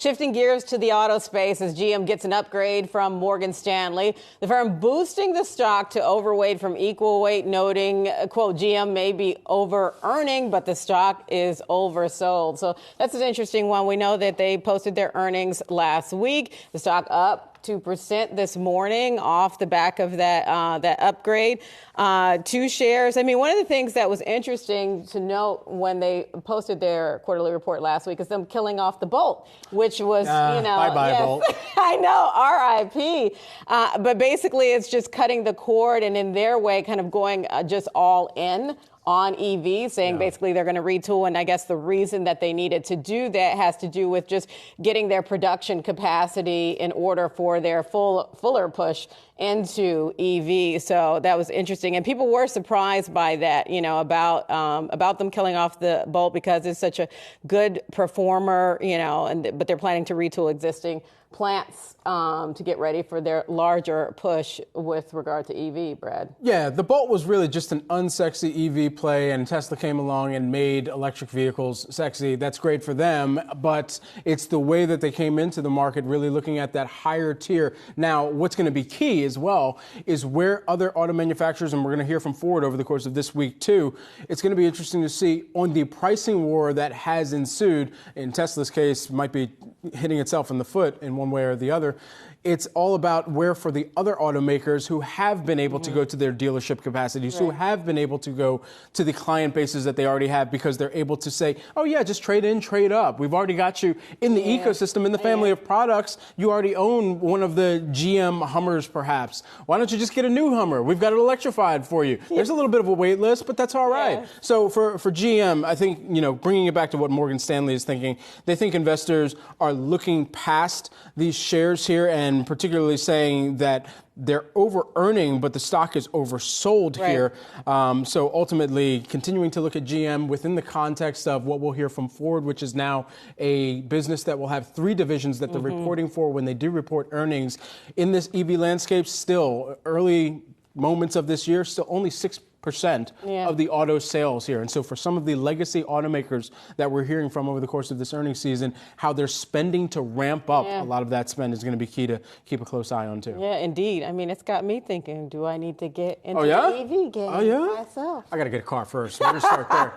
Shifting gears to the auto space as GM gets an upgrade from Morgan Stanley. The firm boosting the stock to overweight from equal weight, noting, quote, GM may be over-earning, but the stock is oversold. So that's an interesting one. We know that they posted their earnings last week. The stock up 2% this morning off the back of that upgrade. 2 shares. I mean, one of the things that was interesting to note when they posted their quarterly report last week is them killing off the Bolt, which was, bye-bye, yes, Bolt. I know, RIP. But basically, it's just cutting the cord and in their way kind of going just all in on EV, saying basically they're going to retool. And I guess the reason that they needed to do that has to do with just getting their production capacity in order for their fuller push into EV. So that was interesting. And people were surprised by that, about them killing off the Bolt because it's such a good performer, but they're planning to retool existing plants to get ready for their larger push with regard to EV, Brad. Yeah, the Bolt was really just an unsexy EV play, and Tesla came along and made electric vehicles sexy. That's great for them, but it's the way that they came into the market, really looking at that higher tier. Now, what's going to be key as well is where other auto manufacturers, and we're going to hear from Ford over the course of this week too, it's going to be interesting to see on the pricing war that has ensued. In Tesla's case, might be hitting itself in the foot in one way or the other. It's all about where for the other automakers who have been able to go to their dealership capacities, who have been able to go to the client bases that they already have because they're able to say, oh yeah, just trade in, trade up. We've already got you in the ecosystem, in the family of products. You already own one of the GM Hummers perhaps. Why don't you just get a new Hummer? We've got it electrified for you. There's a little bit of a wait list, but that's all right. So for GM, I think, bringing it back to what Morgan Stanley is thinking, they think investors are looking past these shares here and particularly saying that they're over-earning, but the stock is oversold here. So ultimately, continuing to look at GM within the context of what we'll hear from Ford, which is now a business that will have 3 divisions that they're reporting for when they do report earnings. In this EV landscape, still, early moments of this year, still only 6% of the auto sales here. And so for some of the legacy automakers that we're hearing from over the course of this earnings season, how they're spending to ramp up a lot of that spend is going to be key to keep a close eye on too. Yeah, indeed. I mean, it's got me thinking, do I need to get into the EV game myself? I got to get a car first. We're going to start there.